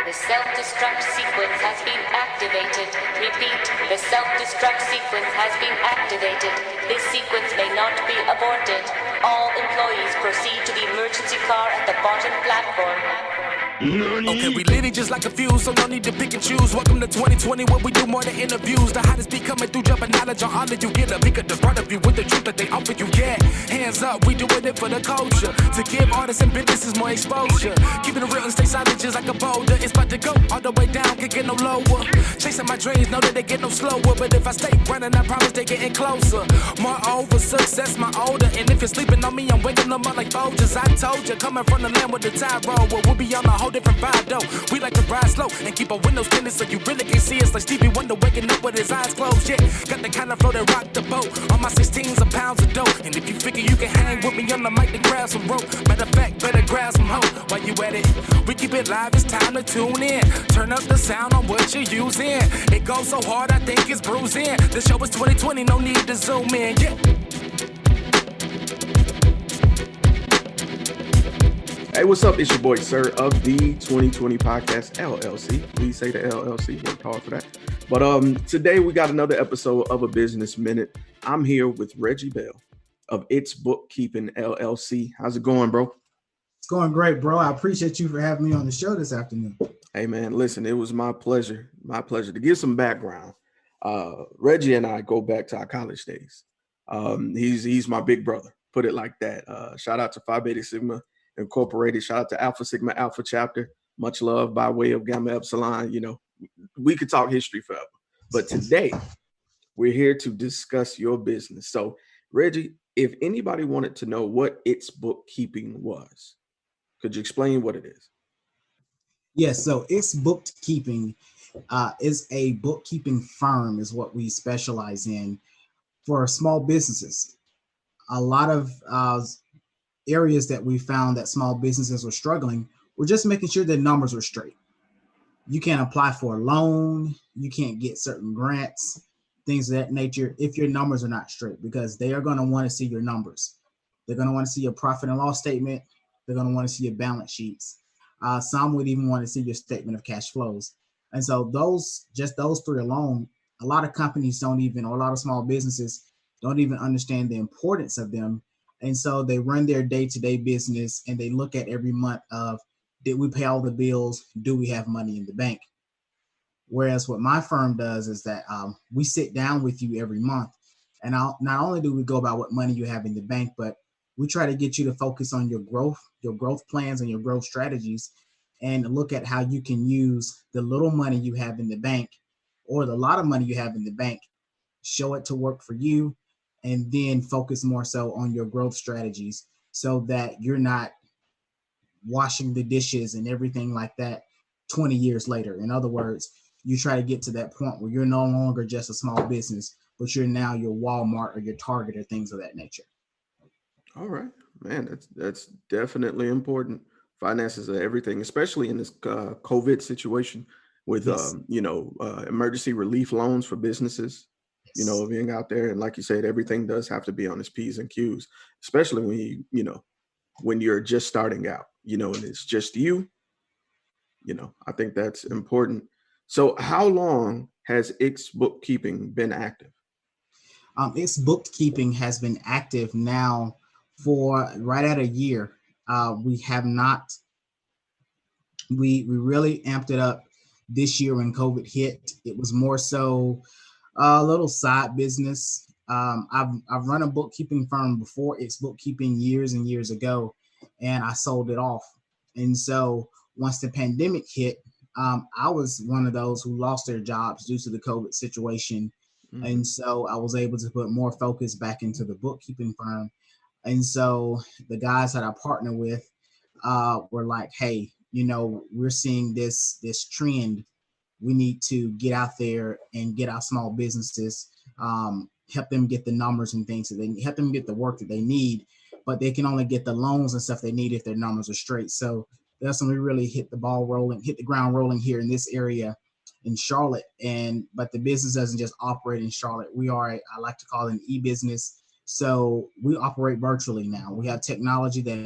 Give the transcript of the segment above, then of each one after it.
The self-destruct sequence has been activated. Repeat, the self-destruct sequence has been activated. This sequence may not be aborted. All employees proceed to the emergency car at the bottom platform. Okay, we lit it just like a fuse, so no need to pick and choose. Welcome to 2020, where we do more than interviews. The hottest be coming through, jumping knowledge on all of you. Get a peek at the front of you with the truth that they offer you. Yeah, hands up, we doing it for the culture. To give artists and businesses more exposure. Keeping it real and stay solid just like a boulder. It's about to go all the way down, can't get no lower. Chasing my dreams, know that they get no slower. But if I stay running, I promise they getting closer. Moreover, success my older. And if you're sleeping on me, I'm waking them up like Folgers. I told you, coming from the land with the tide roll. Well, we'll be on a whole different vibe though. We like to ride slow and keep our windows tinted so you really can see us like Stevie Wonder waking up with his eyes closed. Yeah, got the kind of flow that rock the boat. On my 16s of pounds of dope. And if you figure you can hang with me on the mic, then grab some rope. Matter of fact, better grab some hope while you at it. We keep it live, it's time to tune in. Turn up the sound on what you're using. It goes so hard, I think it's bruising. The show is 2020, no need to zoom in. Yeah. Hey, what's up? It's your boy, Sirr, of the 2020 Podcast, LLC. Please say the LLC. Worked hard for that. But today we got another episode of A Business Minute. I'm here with Reggie Bell of It's BookedKeeping, LLC. How's it going, bro? It's going great, bro. I appreciate you for having me on the show this afternoon. Hey, man, listen, it was my pleasure. My pleasure. To give some background, Reggie and I go back to our college days. He's my big brother, put it like that. Shout out to Phi Beta Sigma Incorporated. Shout out to Alpha Sigma Alpha chapter. Much love by way of Gamma Epsilon. You know, we could talk history forever. But today, we're here to discuss your business. So, Reggie, if anybody wanted to know what It's Bookkeeping was, could you explain what it is? Yes, so It's BookedKeeping is a bookkeeping firm, is what we specialize in for small businesses. A lot of areas that we found that small businesses were struggling, we're just making sure the numbers are straight. You can't apply for a loan, you can't get certain grants, things of that nature if your numbers are not straight, because they are going to want to see your numbers. They're going to want to see your profit and loss statement. They're going to want to see your balance sheets. Some would even want to see your statement of cash flows. And so those three alone, a lot of companies don't even, or a lot of small businesses don't even understand the importance of them. And so they run their day-to-day business and they look at every month of, did we pay all the bills? Do we have money in the bank? Whereas what my firm does is that we sit down with you every month. And not only do we go about what money you have in the bank, but we try to get you to focus on your growth plans and your growth strategies, and look at how you can use the little money you have in the bank or the lot of money you have in the bank, show it to work for you, and then focus more so on your growth strategies so that you're not washing the dishes and everything like that 20 years later. In other words, you try to get to that point where you're no longer just a small business, but you're now your Walmart or your Target or things of that nature. All right, man, that's definitely important. Finances are everything, especially in this COVID situation with, Yes. emergency relief loans for businesses. Yes. Being out there, and like you said, everything does have to be on its P's and Q's, especially when you're just starting out, and it's just you. I think that's important. So how long has It's BookedKeeping been active? It's BookedKeeping has been active now for right at a year. We really amped it up this year when COVID hit. It was more so a little side business. I've run a bookkeeping firm before. It's BookedKeeping years and years ago, and I sold it off. And so once the pandemic hit, I was one of those who lost their jobs due to the COVID situation. Mm-hmm. And so I was able to put more focus back into the bookkeeping firm. And so the guys that I partner with were like, hey, we're seeing this trend. We need to get out there and get our small businesses, help them get the numbers and things that they help them get the work that they need, but they can only get the loans and stuff they need if their numbers are straight. So that's when we really hit the ground rolling here in this area in Charlotte. But the business doesn't just operate in Charlotte. I like to call it an e-business. So we operate virtually now. We have technology that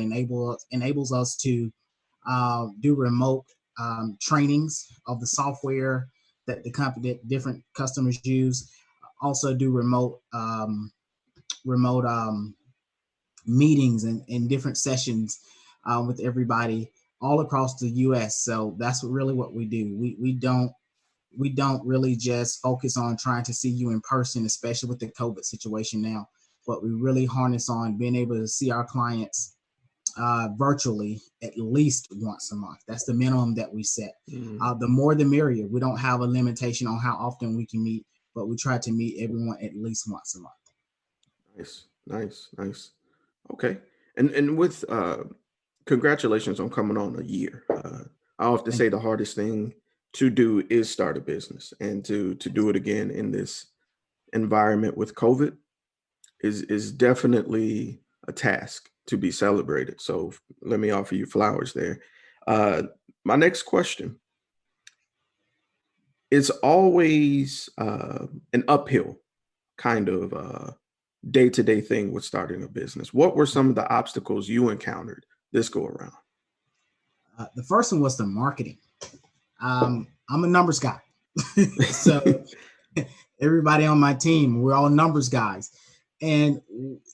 enables us to do remote trainings of the software that the company, that different customers use. Also do remote meetings and different sessions with everybody all across the U.S. So that's really what we do. We don't really just focus on trying to see you in person, especially with the COVID situation now, but we really harness on being able to see our clients virtually at least once a month. That's the minimum that we set. The more the merrier. We don't have a limitation on how often we can meet, but we try to meet everyone at least once a month. Nice. Okay. And with congratulations on coming on a year. I often say the hardest thing to do is start a business, and to do it again in this environment with COVID is definitely a task to be celebrated. So let me offer you flowers there. My next question, it's always an uphill kind of day-to-day thing with starting a business. What were some of the obstacles you encountered this go around? The first one was the marketing. I'm a numbers guy. So everybody on my team, we're all numbers guys. And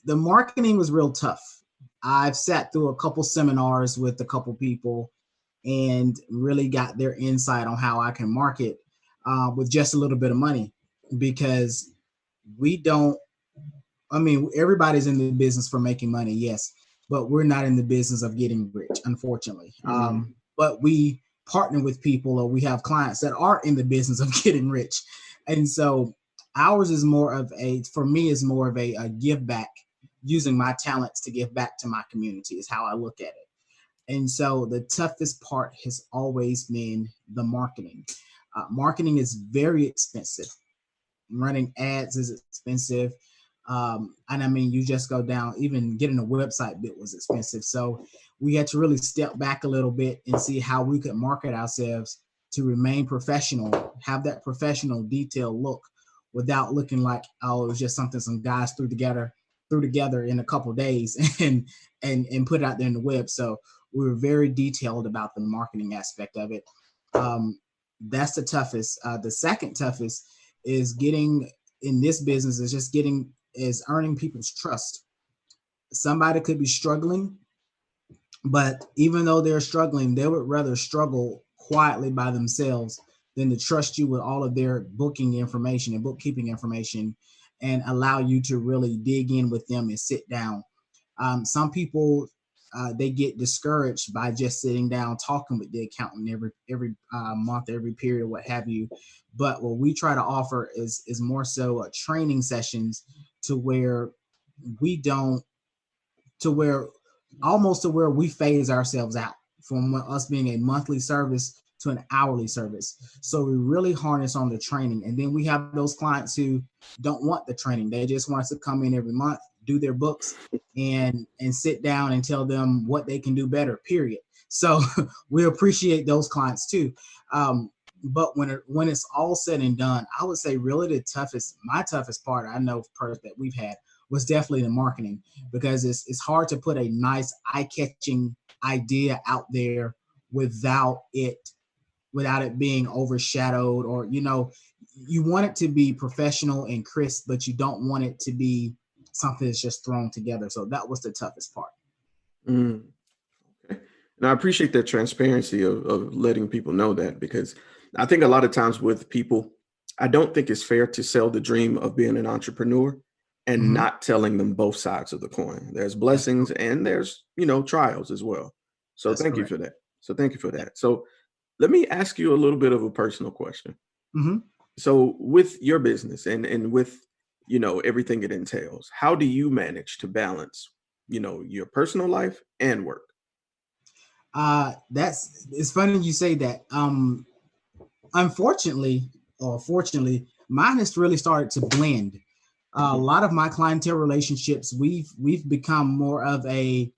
the marketing was real tough. I've sat through a couple seminars with a couple people and really got their insight on how I can market with just a little bit of money, because everybody's in the business for making money, yes, but we're not in the business of getting rich, unfortunately. But we partner with people, or we have clients that are in the business of getting rich. And so ours is more of a give back, using my talents to give back to my community is how I look at it. And so the toughest part has always been the marketing. Marketing is very expensive. Running ads is expensive. And I mean, you just go down, even getting a website built was expensive. So we had to really step back a little bit and see how we could market ourselves to remain professional, have that professional detailed look without looking like, oh, it was just something some guys threw together in a couple of days and put it out there in the web. So we were very detailed about the marketing aspect of it. That's the toughest. The second toughest is getting in this business is earning people's trust. Somebody could be struggling, but even though they're struggling, they would rather struggle quietly by themselves than to trust you with all of their booking information and bookkeeping information and allow you to really dig in with them and sit down. Some people, they get discouraged by just sitting down talking with the accountant every month, every period, what have you. But what we try to offer is more so training sessions to where we phase ourselves out from us being a monthly service to an hourly service. So we really harness on the training. And then we have those clients who don't want the training. They just want us to come in every month, do their books, and sit down and tell them what they can do better, period. So we appreciate those clients too. But when it's all said and done, I would say really my toughest part I know that we've had was definitely the marketing, because it's hard to put a nice eye-catching idea out there without it being overshadowed, or you want it to be professional and crisp, but you don't want it to be something that's just thrown together. So that was the toughest part. Okay. And I appreciate that transparency of letting people know that, because I think a lot of times with people, I don't think it's fair to sell the dream of being an entrepreneur and not telling them both sides of the coin. There's blessings and there's, trials as well. So thank you for that. So let me ask you a little bit of a personal question. So with your business and with, everything it entails, how do you manage to balance, your personal life and work? It's funny you say that. Unfortunately, or fortunately, mine has really started to blend. A lot of my clientele relationships, we've become more of a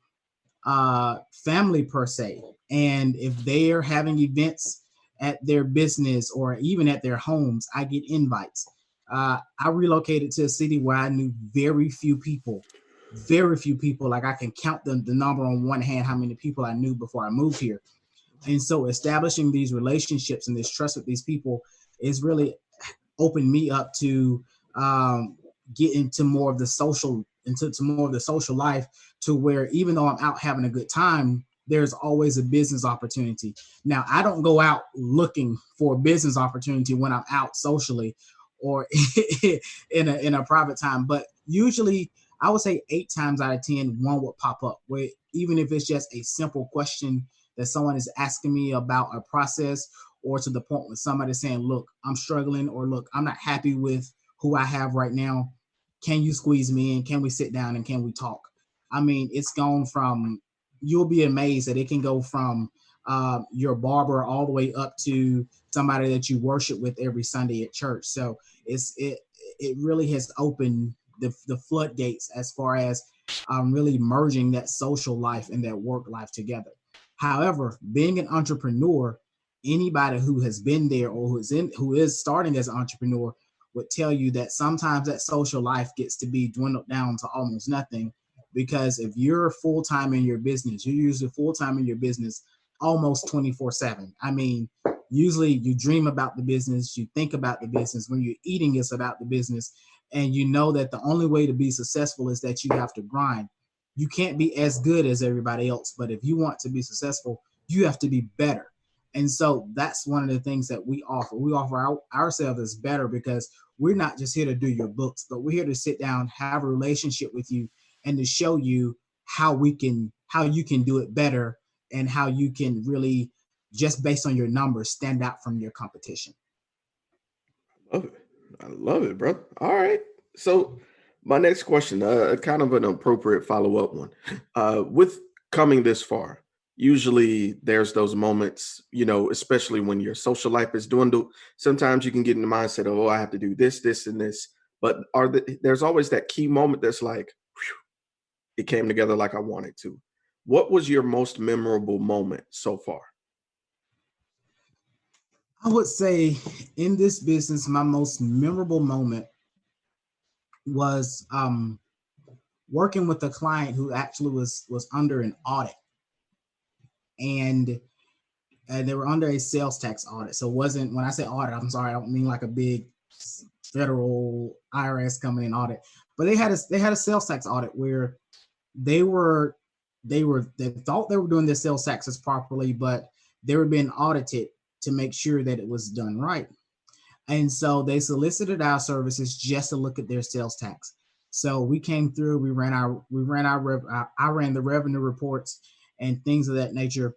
family per se. And if they are having events at their business or even at their homes, I get invites. I relocated to a city where I knew very few people. Like I can count the number on one hand how many people I knew before I moved here. And so establishing these relationships and this trust with these people is really opened me up to get into more of the social, into more of the social life, to where even though I'm out having a good time, there's always a business opportunity. Now, I don't go out looking for a business opportunity when I'm out socially or in a private time, but usually I would say 8 times out of 10, one would pop up, where even if it's just a simple question that someone is asking me about a process, or to the point where somebody saying, look, I'm struggling, or look, I'm not happy with who I have right now. Can you squeeze me in? Can we sit down and can we talk? I mean, it's gone from, you'll be amazed that it can go from your barber all the way up to somebody that you worship with every Sunday at church. So it really has opened the floodgates as far as really merging that social life and that work life together. However, being an entrepreneur, anybody who has been there or who is starting as an entrepreneur would tell you that sometimes that social life gets to be dwindled down to almost nothing, because if you're full-time in your business, you're usually full-time in your business almost 24/7. I mean, usually you dream about the business, you think about the business. When you're eating, it's about the business. And you know that the only way to be successful is that you have to grind. You can't be as good as everybody else, but if you want to be successful, you have to be better. And so that's one of the things that we offer. We offer ourselves as better, because we're not just here to do your books, but we're here to sit down, have a relationship with you, and to show you how you can do it better, and how you can really, just based on your numbers, stand out from your competition. Love it. I love it, bro. All right. So my next question, kind of an appropriate follow-up one. With coming this far, usually there's those moments, especially when your social life is dwindled. Sometimes you can get in the mindset of, oh, I have to do this, this, and this. But there's always that key moment that's like, whew, it came together like I wanted to. What was your most memorable moment so far? I would say in this business, my most memorable moment was working with a client who actually was under an audit, and they were under a sales tax audit. So it wasn't, when I say audit, I'm sorry, I don't mean like a big federal IRS coming in audit, but they had a sales tax audit where they thought they were doing their sales taxes properly, but they were being audited to make sure that it was done right. And so they solicited our services just to look at their sales tax. So we came through, I ran the revenue reports and things of that nature.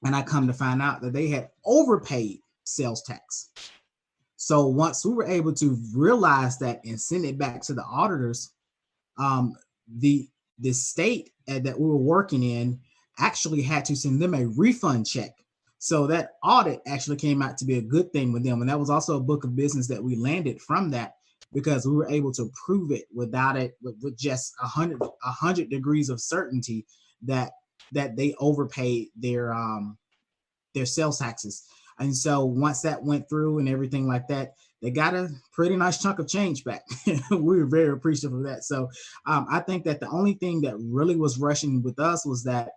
And I come to find out that they had overpaid sales tax. So once we were able to realize that and send it back to the auditors, the state that we were working in actually had to send them a refund check. So that audit actually came out to be a good thing with them. And that was also a book of business that we landed from that, because we were able to prove it without it, with just 100 degrees of certainty that they overpaid their sales taxes. And so once that went through and everything like that, they got a pretty nice chunk of change back. We were very appreciative of that. So I think that the only thing that really was rushing with us was that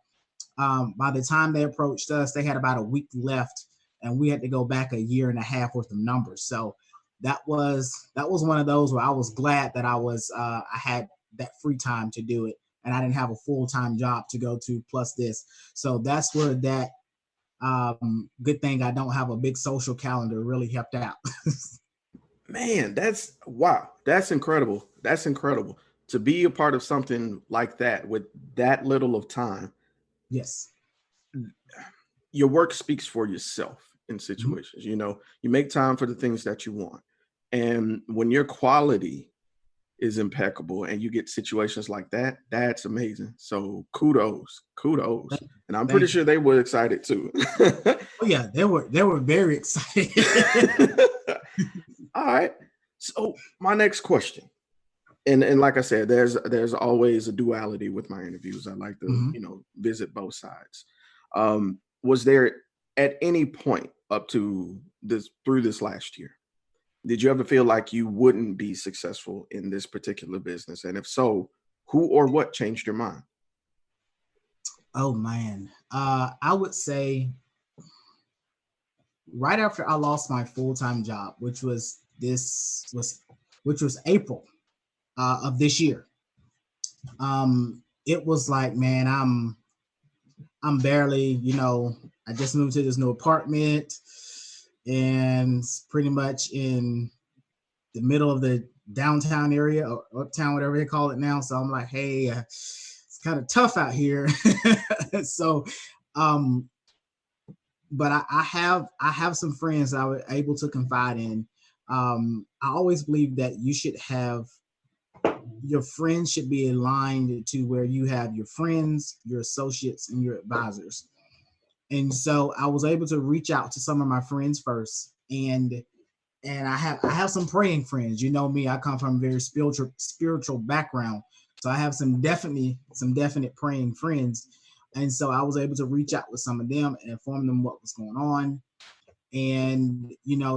by the time they approached us, they had about a week left, and we had to go back a year and a half worth of numbers. So that was one of those where I was glad that I had that free time to do it, and I didn't have a full-time job to go to plus this. So that's where that good thing I don't have a big social calendar really helped out. Man, wow. That's incredible. That's incredible to be a part of something like that with that little of time. Yes. Your work speaks for yourself in Mm-hmm. situations. You make time for the things that you want. And when your quality is impeccable and you get situations like that, that's amazing. So kudos. And I'm pretty Thank you. sure they were excited too. Oh yeah, they were very excited. All right. So my next question, and like I said, there's always a duality with my interviews. I like to Mm-hmm. visit both sides. Was there at any point up to through this last year, did you ever feel like you wouldn't be successful in this particular business? And if so, who or what changed your mind? Oh man, I would say right after I lost my full time job, which was April of this year. It was like, man, I'm barely, I just moved to this new apartment, and pretty much in the middle of the downtown area or uptown, whatever they call it now. So I'm like, hey, it's kind of tough out here. So, um, but I have some friends that I was able to confide in. I always believe that you should have your friends should be aligned to where you have your friends, your associates, and your advisors. And so I was able to reach out to some of my friends first, and I have some praying friends. You know me, I come from a very spiritual background, so I have some definite praying friends. And so I was able to reach out with some of them and inform them what was going on, and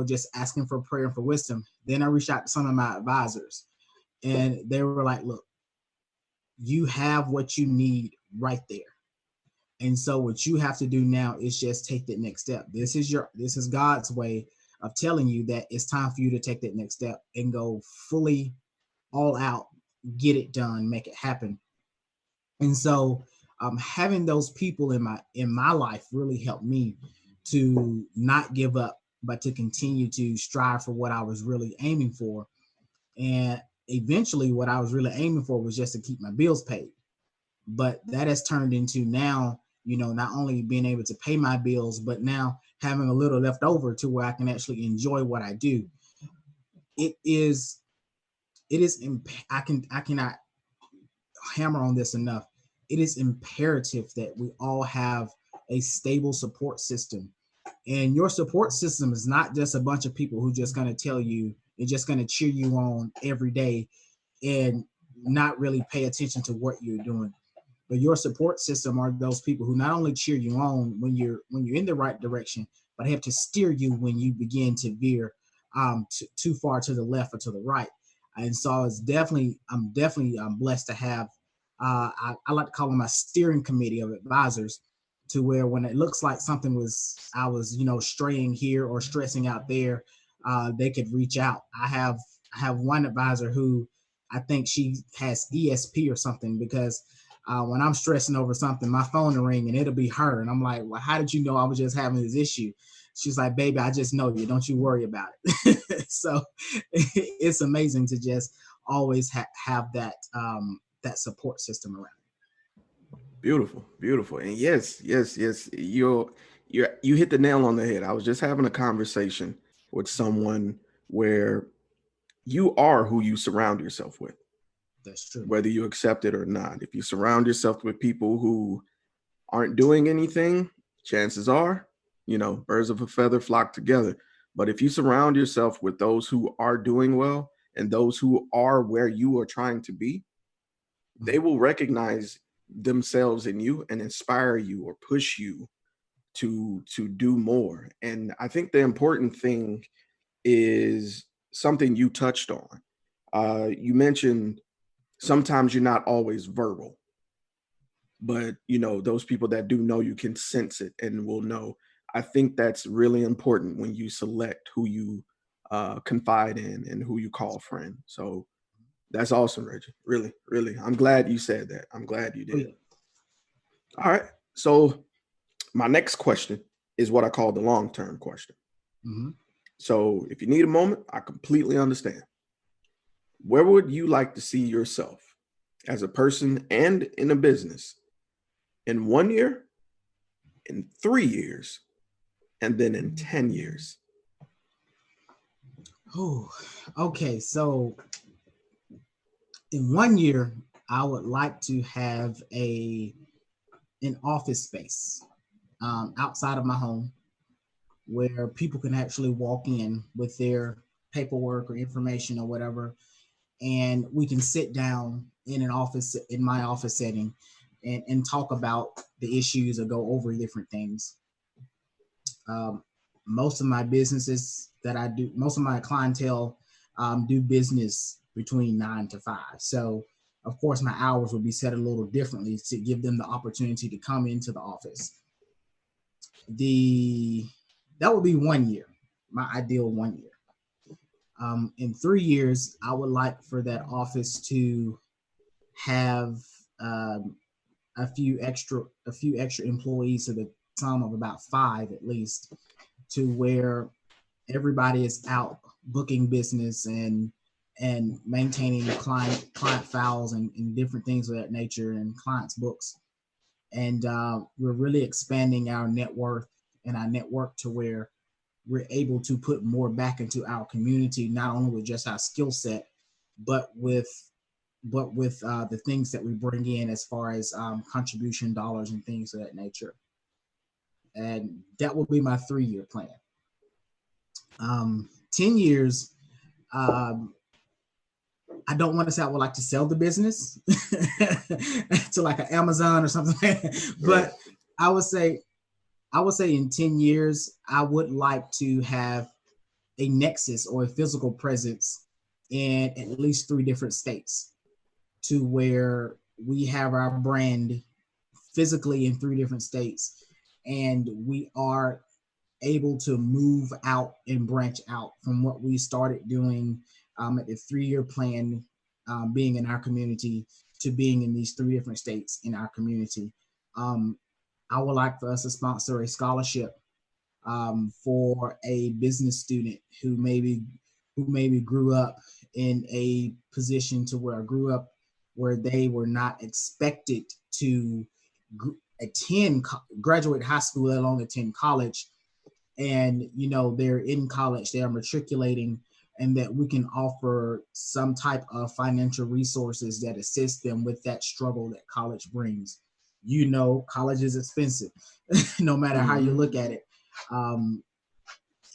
just asking for prayer and for wisdom. Then I reached out to some of my advisors, and they were like, "Look, you have what you need right there." And so what you have to do now is just take that next step. This is God's way of telling you that it's time for you to take that next step and go fully all out, get it done, make it happen. And so having those people in my life really helped me to not give up, but to continue to strive for what I was really aiming for. And eventually what I was really aiming for was just to keep my bills paid. But that has turned into now, not only being able to pay my bills, but now having a little left over to where I can actually enjoy what I do. It is, I cannot hammer on this enough. It is imperative that we all have a stable support system. And your support system is not just a bunch of people who just going to tell you, they're just going to cheer you on every day and not really pay attention to what you're doing. But your support system are those people who not only cheer you on when you're in the right direction, but have to steer you when you begin to veer too far to the left or to the right. And so I'm definitely blessed to have. I like to call them my steering committee of advisors, to where when it looks like I was straying here or stressing out there, they could reach out. I have one advisor who I think she has ESP or something, because when I'm stressing over something, my phone will ring and it'll be her. And I'm like, well, how did you know I was just having this issue? She's like, baby, I just know you. Don't you worry about it. So it's amazing to just always have that support system around. Beautiful, beautiful. And yes, you hit the nail on the head. I was just having a conversation with someone where you are who you surround yourself with, That's true. whether you accept it or not. If you surround yourself with people who aren't doing anything, chances are, birds of a feather flock together. But if you surround yourself with those who are doing well and those who are where you are trying to be, they will recognize themselves in you and inspire you or push you to do more. And I think the important thing is something you touched on. You mentioned sometimes you're not always verbal, but those people that do know you can sense it and will know. I think that's really important when you select who you confide in and who you call friend. So that's awesome, Reggie. Really, really. I'm glad you said that. I'm glad you Oh, did. yeah. All right. So my next question is what I call the long-term question. Mm-hmm. So if you need a moment, I completely understand. Where would you like to see yourself as a person and in a business in 1 year, in 3 years, and then in 10 years? Oh, okay. So in 1 year, I would like to have an office space outside of my home, where people can actually walk in with their paperwork or information or whatever, and we can sit down in my office setting, and talk about the issues or go over different things. Um, most of my businesses that I do, most of my clientele do business between 9 to 5. So Of course, my hours would be set a little differently to give them the opportunity to come into the office. That would be 1 year, my ideal 1 year. In 3 years, I would like for that office to have a few extra employees to the sum of about 5 at least, to where everybody is out booking business and maintaining client files and different things of that nature and clients' books. And we're really expanding our net worth and our network to where we're able to put more back into our community, not only with just our skill set, but with the things that we bring in as far as contribution dollars and things of that nature. And that will be my 3-year plan. 10 years, I don't want to say I would like to sell the business to like an Amazon or something, but I would say in 10 years, I would like to have a nexus or a physical presence in at least 3 different states, to where we have our brand physically in 3 different states, and we are able to move out and branch out from what we started doing at the 3-year plan, being in our community, to being in these 3 different states in our community. I would like for us to sponsor a scholarship for a business student who maybe grew up in a position to where grew up where they were not expected to graduate high school, let alone attend college. And, they're in college, they are matriculating, and that we can offer some type of financial resources that assist them with that struggle that college brings. College is expensive, no matter how you look at it.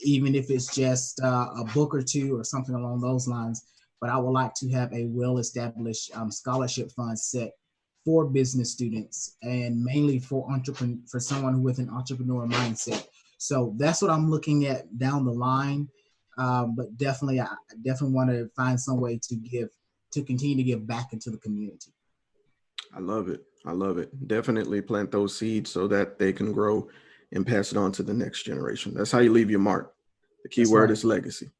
Even if it's just a book or 2 or something along those lines. But I would like to have a well-established scholarship fund set for business students, and mainly for someone with an entrepreneur mindset. So that's what I'm looking at down the line. But I definitely want to find some way to continue to give back into the community. I love it. Definitely plant those seeds so that they can grow and pass it on to the next generation. That's how you leave your mark. The key word is legacy.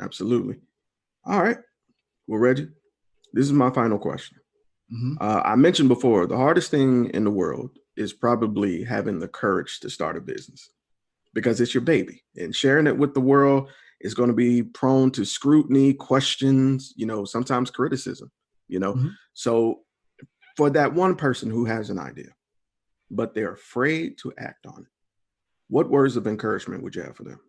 Absolutely. All right. Well, Reggie, this is my final question. Mm-hmm. I mentioned before, the hardest thing in the world is probably having the courage to start a business, because it's your baby, and sharing it with the world is going to be prone to scrutiny, questions, sometimes criticism, Mm-hmm. So for that one person who has an idea, but they're afraid to act on it, what words of encouragement would you have for them?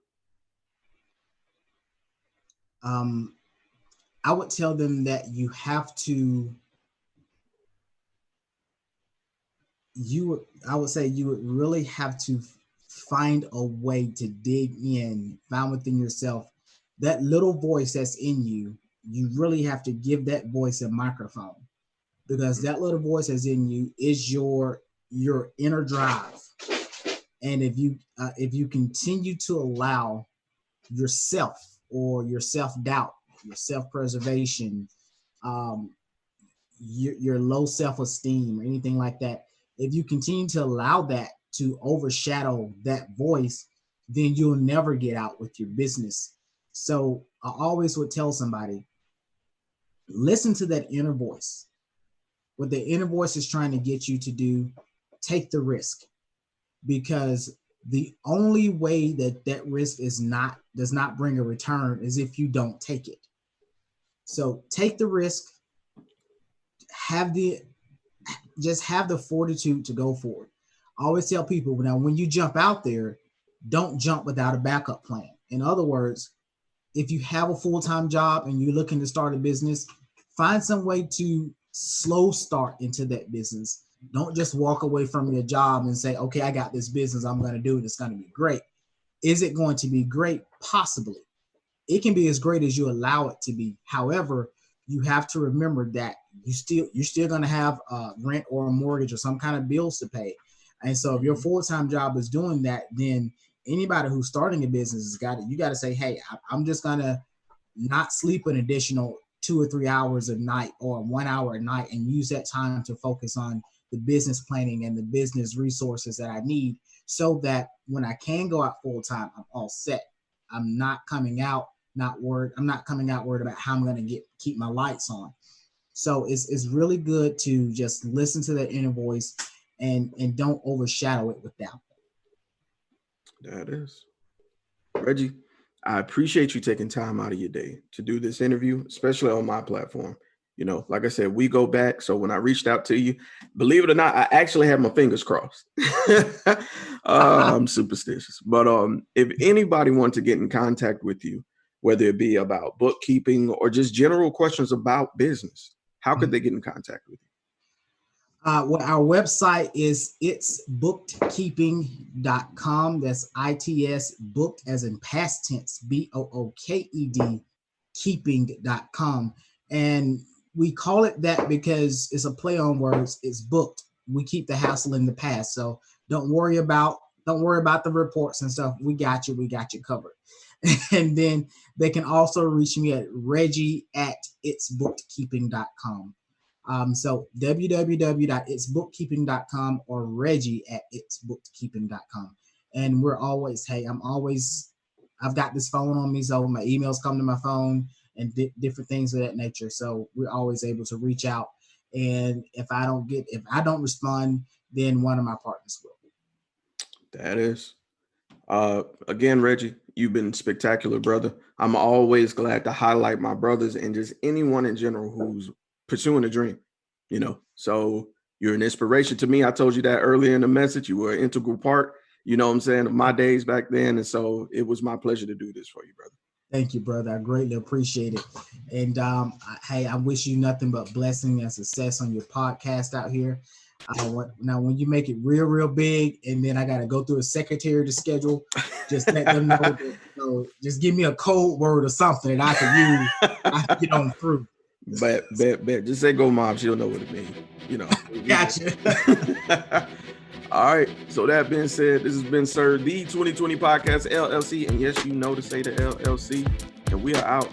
I would tell them that I would say you would really have to find a way to dig in, find within yourself that little voice that's in you. You really have to give that voice a microphone, because that little voice that's in you is your inner drive. And if you continue to allow yourself, or your self-doubt, your self-preservation, your low self-esteem or anything like that, if you continue to allow that to overshadow that voice, then you'll never get out with your business. So I always would tell somebody, listen to that inner voice. What the inner voice is trying to get you to do, take the risk. Because the only way that risk does not bring a return is if you don't take it. So take the risk, have the fortitude to go for it. I always tell people, now when you jump out there, don't jump without a backup plan. In other words, if you have a full-time job and you're looking to start a business, find some way to slow start into that business. Don't just walk away from your job and say, okay, I got this business, I'm going to do it, it's going to be great. Is it going to be great? Possibly. It can be as great as you allow it to be. However, you have to remember that you're still going to have rent or a mortgage or some kind of bills to pay. And so if your full-time job is doing that, then anybody who's starting a business you got to say, hey, I'm just going to not sleep an additional 2 or 3 hours a night or 1 hour a night and use that time to focus on the business planning and the business resources that I need, so that when I can go out full time, I'm all set. I'm not coming out worried about how I'm going to keep my lights on. So it's really good to just listen to that inner voice and don't overshadow it with doubt. That is. Reggie, I appreciate you taking time out of your day to do this interview, especially on my platform. You know, like I said, we go back. So when I reached out to you, believe it or not, I actually had my fingers crossed. I'm superstitious. But if anybody wants to get in contact with you, whether it be about bookkeeping or just general questions about business, how could they get in contact with you? Well, our website is itsbookedkeeping.com. That's ITS, booked as in past tense, BOOKED, keeping.com. And we call it that because it's a play on words. It's booked. We keep the hassle in the past. So don't worry about the reports and stuff. We got you covered. And then they can also reach me at Reggie at itsbookedkeeping.com. So www.itsbookkeeping.com or Reggie at itsbookkeeping.com. And we're always, I've got this phone on me, so my emails come to my phone and different things of that nature. So we're always able to reach out. And if I don't respond, then one of my partners will. That is. Again, Reggie, you've been spectacular, brother. I'm always glad to highlight my brothers and just anyone in general who's pursuing a dream, you know. So you're an inspiration to me. I told you that earlier in the message. You were an integral part, you know what I'm saying, of my days back then. And so it was my pleasure to do this for you, brother. Thank you, brother. I greatly appreciate it. And I wish you nothing but blessing and success on your podcast out here. Now, when you make it real big, and then I got to go through a secretary to schedule, just let them know that, just give me a code word or something that I can use. I can get on through. Bet. Just say go, mom. She'll know what it means. You know. Gotcha. All right. So that being said, this has been Sirr, the 2020 Podcast LLC. And yes, you know to say the LLC. And we are out.